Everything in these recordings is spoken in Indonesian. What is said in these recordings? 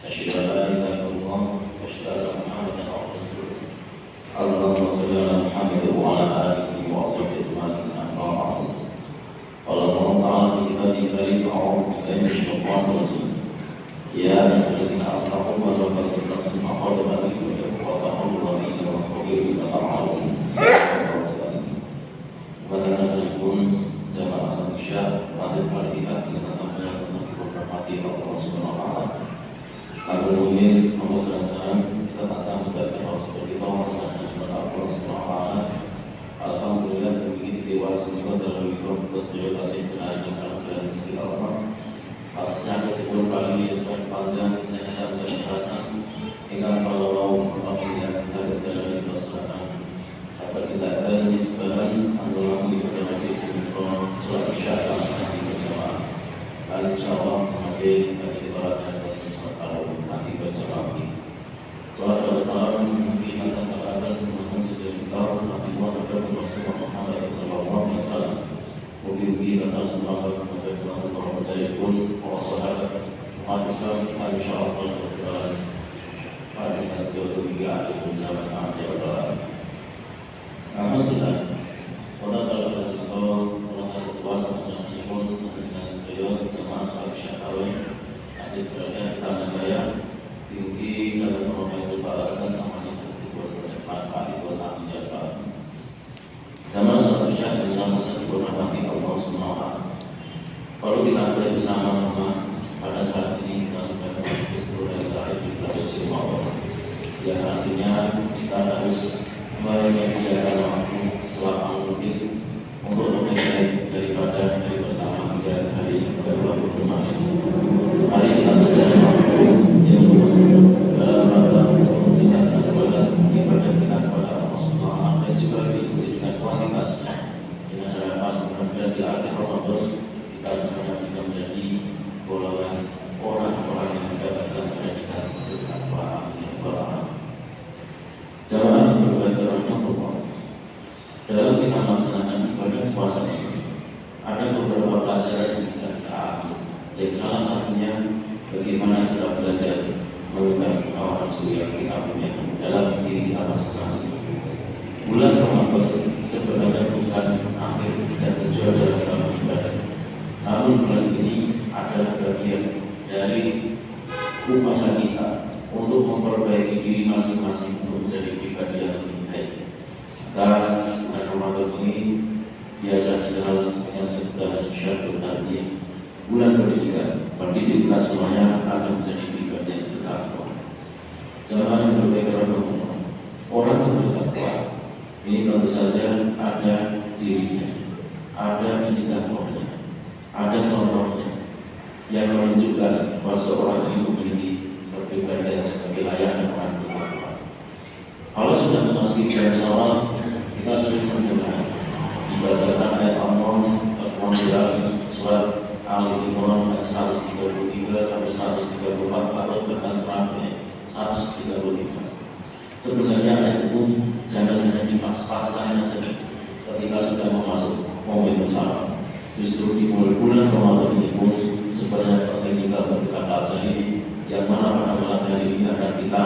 أشهد أن لا إله إلا الله وأشهد أن محمدا عبده ورسوله. اللهم صل على محمد وعلى آله وصحبه أجمعين. أما بعد. قال الله تعالى في كتابه الكريم: أعوذ بالله من الشيطان الرجيم. يا أيها الذين آمنوا اتقوا الله ولتنظر نفس ما قدمت لغد واتقوا الله إنه خبير بما تعملون. Meskipun jamaah salat Isya masih berlihat kita sampai berhormati Allah Subhanahu wa taala. Namun ini Allah sedang kita tak sanggup menjaga seperti kita dengan sanjungan Allah Subhanahu wa taala. Alhamdulillah demikian dewasa juga dalam hidup bersedia kasih benar dan dari segi Allah. Pasca ketemu kali ini semakin panjang kesehatan dan kesehatan. Hingga kalau apabila bisa berjalan di bersama sahabat kita dan sebagian anggota di masjid sholat Isya nanti bersama. Dan insyaallah semakin kita rasakan bersama nanti bersama. Salat salam Nabi Hasan Al-Adhan Muhammad Jalil Nabi Muhammad Rasulullah Muhammad sallallahu alaihi wasallam. Mungkin kita semua Muhammad dari pun para sahabat Islam insyaallah berjalan pada sejauh hingga akhir zaman akhir. Alhamdulillah. Pada dalam proses sebuah meskipun dengan sejauh jemaah salat Isya tarawih masih berada di tanah daya tinggi dalam orang yang berparakan sama seperti bermanfaat di bulan jasa. Jemaah salat Isya adalah masa diberkati Allah Subhanahu wa taala. Kalau kita berada bersama-sama pada saat ini kita sudah memasuki 10 hari terakhir di bulan suci Ramadan. Yang artinya kita harus menyediakan waktu selama mungkin untuk memulai daripada hari pertama hingga hari kedua kemarin. Hari kita sudah waktu yang dalam rangka untuk meningkatkan kualitas ibadah kita kepada Allah Subhanahu wa taala dan juga diikuti dengan kualitasnya. Dengan harapan mudah-mudahan di akhir Ramadan kita semuanya bisa menjadi golongan orang-orang yang mendapatkan predikat bertakwa yang beragam. Jamaah berbagai rahmatullah. Dalam kita melaksanakan ibadah puasa ini ada beberapa pelajaran yang bisa kita ambil. Yang salah satunya bagaimana kita belajar mengubah hawa nafsu yang kita punya dalam diri kita masing-masing. Bulan Ramadan sebenarnya bukan akhir dan tujuan dalam ibadah. Namun bulan ini adalah bagian dari upaya kita untuk memperbaiki diri masing-masing untuk menjadi pribadi yang lebih baik. Dan bulan Ramadan ini biasa dikenal dengan sebutan Syahrul Tarbiyah, bulan pendidikan. Pendidik kita semuanya akan menjadi pribadi yang bertakwa. Jamaah yang berbeda orang yang bertakwa ini tentu saja ada cirinya, ada indikatornya, ada contohnya yang menunjukkan bahwa seorang ini memiliki kepribadian sebagai layak orang bertakwa. Kalau sudah memasuki bulan Syawal, kita sering mendengar dibacakan ayat Allah dalam surat Al-Imran ayat 133 sampai 134 atau bahkan sampai 135. Sebenarnya ayat itu jangan hanya dipas-paskan saja ketika sudah masuk momen bersama. Justru di bulan Ramadan ini pun sebenarnya penting juga kita pelajari yang mana pada malam hari ini akan kita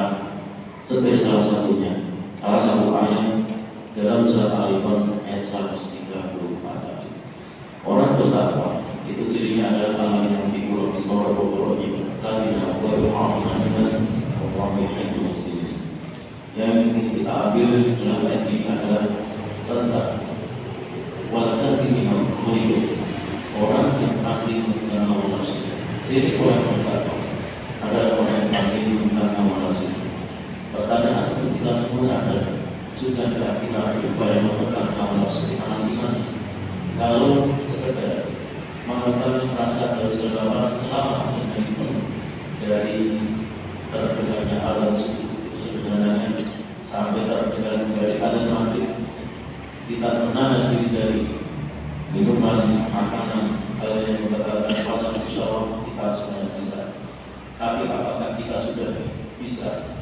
sebagai salah satunya, salah satu ayat dalam surat Al-Imran ayat 134 tadi. Orang bertakwa itu cirinya adalah Allah yang dikurung di surah Al-Qur'an tadi dan Al-Qur'an yang kita ambil dalam ayat ini adalah tentang walaupun orang yang pandai tentang hawa nafsu. Jadi orang bertakwa adalah orang yang pandai tentang hawa nafsu. Pertanyaan itu kita semua ada. Sudahkah kita berupaya menekan hawa nafsu kita masing-masing? Kalau sekedar mengatakan rasa bersaudara selama sekalipun dari terdengarnya alam subuh itu sebenarnya sampai terdengar kembali alam maghrib, kita menahan diri dari minuman, makanan, hal yang mengatakan puasa insyaallah kita semuanya bisa. Tapi apakah kita sudah bisa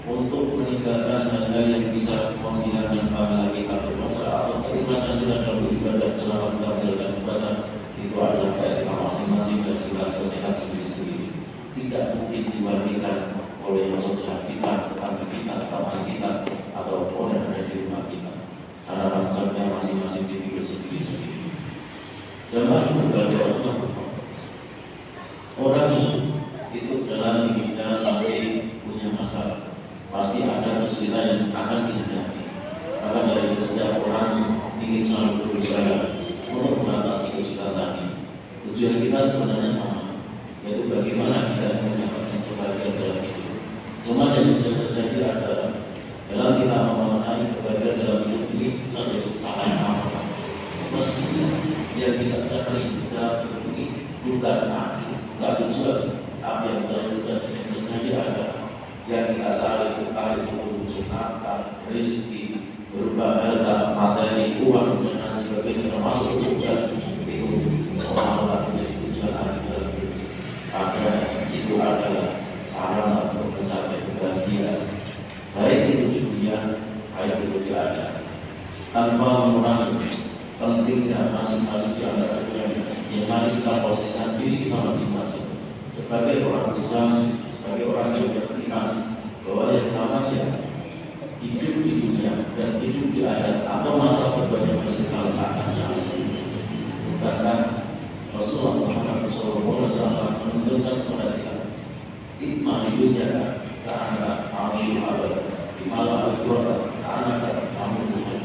untuk meninggalkan hal-hal yang bisa menghilangkan pahala kita berpuasa atau keikhlasan kita dalam beribadah selama kita menjalankan puasa itu adalah kayak kita masing-masing dan juga sehat sendiri-sendiri. tidak mungkin dibagikan oleh saudara kita, tetangga kita, teman kita, atau oleh yang ada di rumah kita. Karena konsepnya masing-masing dipikir sendiri-sendiri. Jemaah berbagai orang itu dalam hidupnya masih punya masalah, pasti ada kesulitan yang akan dihadapi. Maka dari setiap orang ingin selalu berusaha untuk mengatasi kesulitan tadi. Tujuan kita sebenarnya sama, yaitu bagaimana kita mendapatkan kebahagiaan dalam hidup. Cuma yang sedang terjadi adalah dalam kita memenangi kebahagiaan dalam hidup ini satu kesalahan apa? Mestinya yang kita cari dalam hidup ini bukan arti, bukan tujuan. Apa yang terjadi adalah yang kita cari bukan itu wujud akal, rezeki, berupa harta, materi, uang dan lain sebagainya, termasuk juga itu seolah-olah menjadi tujuan akhir dalam hidup. Karena itu adalah sarana untuk mencapai kebahagiaan, baik itu di dunia, baik itu di akhirat, tanpa mengurangi pentingnya masing-masing di antara keduanya. Yang mari kita posisikan diri kita masing-masing sebagai orang Islam, sebagai orang yang beriman bahwa yang namanya hidup di dunia dan hidup di akhirat atau masa berbanyak bersekali akan selesai. Bukankah Rasulullah Muhammad SAW menunjukkan kepada kita hikmah di dunia karena kamu syuhada, di malam al-Qur'an karena kamu Tuhan.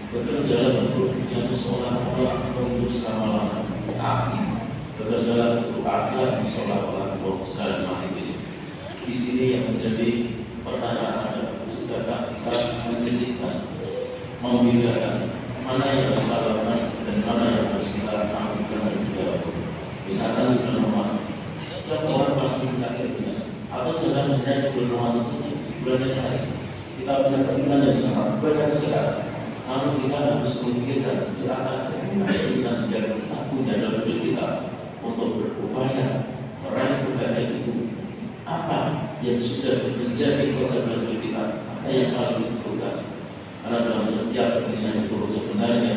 Bekerja untuk dunia itu seolah-olah untuk selama-lamanya, tapi bekerja untuk akhirat seolah-olah untuk sekali mati. Di sini yang menjadi pertanyaan adalah sudahkah kita menyisihkan, membedakan mana yang harus kita lakukan dan mana yang harus kita lakukan dan dijawab. Misalkan di bulan Ramadan, setiap orang pasti mengakhirnya atau jangan hanya di bulan Ramadan saja, di bulan yang lain kita punya keinginan yang sangat banyak sekali. Namun kita harus memikirkan di atas keinginan yang kita punya dalam hidup kita untuk berupaya meraih kebahagiaan itu. Apa yang sudah menjadi kewajiban hidup kita, apa yang paling dibutuhkan? Karena dalam setiap keinginan itu sebenarnya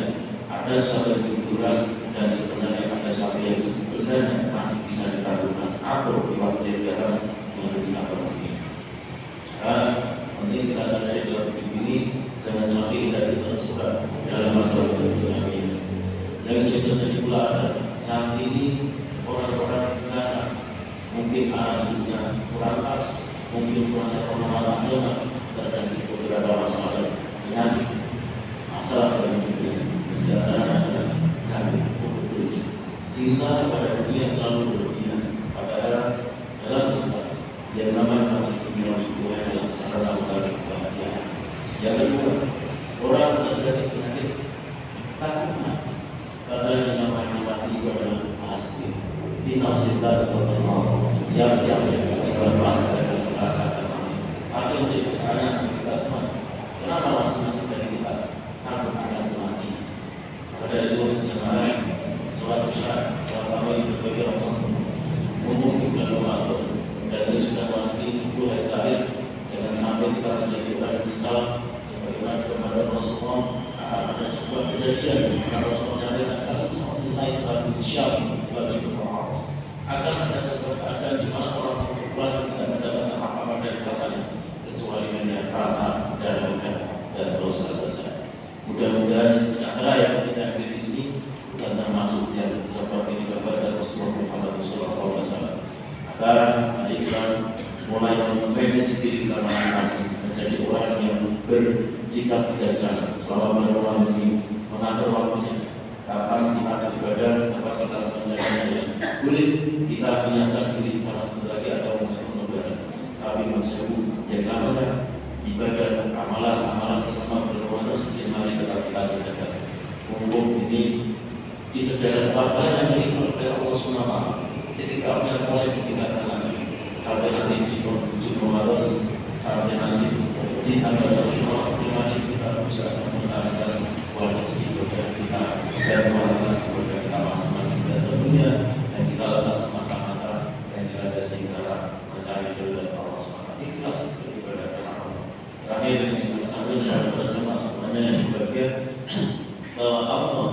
ada sesuatu yang dibutuhkan dan sebenarnya ada sesuatu yang sebenarnya masih bisa dilakukan atau di waktu yang datang yang lebih penuhi. Penting kita sadari dalam hidup ini jangan sampai kita terjebak dalam masalah dunia ini. Yang sering terjadi pula ada saat ini orang-orang kaya mungkin anaknya kurang pas, mungkin kurangnya pemahaman agama, terjadi beberapa masalah penyakit, masalah dalam dunia, adalah kami betul cinta kepada dunia terlalu berlebihan. Padahal dalam Islam yang namanya dunia itu adalah sarana utama kebahagiaan. Yang kedua, orang terjadi penyakit takut mati. Padahal yang namanya mati itu adalah pasti. Dinasihkan atau yang sebuah bahasa dan merasakan mati. Ada yang menjadi pertanyaan kita semua, kenapa masing-masing dari kita takut akan mati? Pada itu jemaah sholat isya, sholat tarawih berbagai rakaat, umum di bulan Ramadan, dan ini sudah memasuki 10 hari terakhir. Jangan sampai kita menjadi orang yang misal sebagaimana kepada Rasulullah akan ada sebuah kejadian karena Rasulullah akan nilai selalu syam wajib berpuasa. Akan ada sebuah keadaan di mana orang berpuasa tidak mendapatkan apa-apa dari puasanya kecuali hanya rasa dan lega dan dosa-dosa. Mudah-mudahan di antara yang kita hadir di sini bukan termasuk yang seperti dikabarkan Rasulullah Muhammad SAW. Maka mari kita mulai memanage diri kita masing-masing menjadi orang yang bersikap bijaksana selama bulan ini, mengatur waktunya. Kapan kita akan ibadah, kapan kita akan menjalannya. Sulit kita menyiapkan diri karena sebentar lagi ada lebaran. Tapi maksudnya yang namanya ibadah, amalan selama bulan Ramadan yang mari kita kerjakan. Mumpung ini di sejarah warga yang dinikmati oleh Allah SWT. Ketika orang mulai ditinggalkan lagi sampai nanti di bulan Ramadan, sampai nanti di tanggal 1 Ramadan kita bisa menjalankan wajib ibadah kita dan melakukan ibadah kita masing-masing dan tentunya yang kita lakukan semata-mata yang dilandasi cara mencari ridho Allah SWT. Ikhlas beribadah kepada Allah. Terakhir yang kita sampaikan kepada jemaah semuanya yang berbahagia bahwa Allah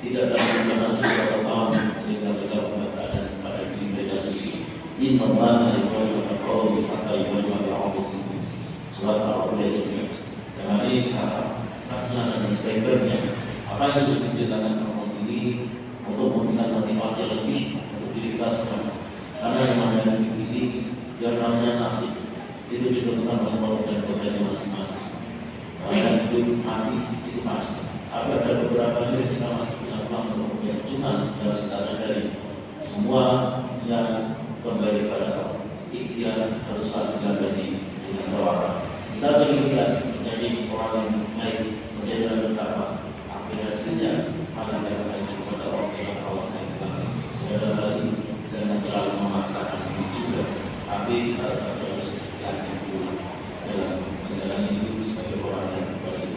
tidak dapat membatasi berapa tahun sehingga mereka memberikan pada diri mereka sendiri Inna Allah yuhibbu al-taqwa hatta yuhibbu al-muhsinin. Surat Al-Qur'an ayat 11. Yang ini laksanakan sebaik-baiknya apa yang sudah dilakukan Allah ini untuk memberikan motivasi lebih untuk diri kita semua. Karena yang namanya ini, yang namanya nasib itu ditentukan oleh Allah dan kodenya masing-masing. Yang hidup mati itu pasti. Tapi ada beberapa yang kita masih punya peluang untuk kemudian cuma harus kita sadari semua yang kembali pada Allah. Ikhtiar harus selalu dilandasi dengan doa. Kita berikhtiar menjadi orang yang baik, menjadi orang yang bertakwa. Hasilnya malah tidak baik kepada Allah yang Allah naikkan. Sekali lagi jangan terlalu memaksakan diri juga, tapi harus yakin dulu dalam menjalani hidup sebagai orang yang baik.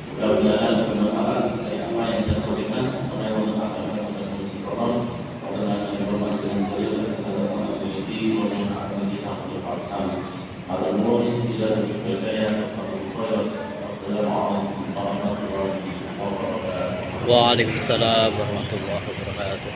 Mudah-mudahan bermanfaat dari apa yang saya sampaikan. Karena yang mengatakan dan menguji prolog, pada masa yang bermanfaat dengan sekalian saya kesadaran ability untuk mengakui sampai palsam. Ada mulai tidak berbeda satu koyot. Wassalamualaikum warahmatullahi wabarakatuh. Waalaikumsalam warahmatullahi wabarakatuh.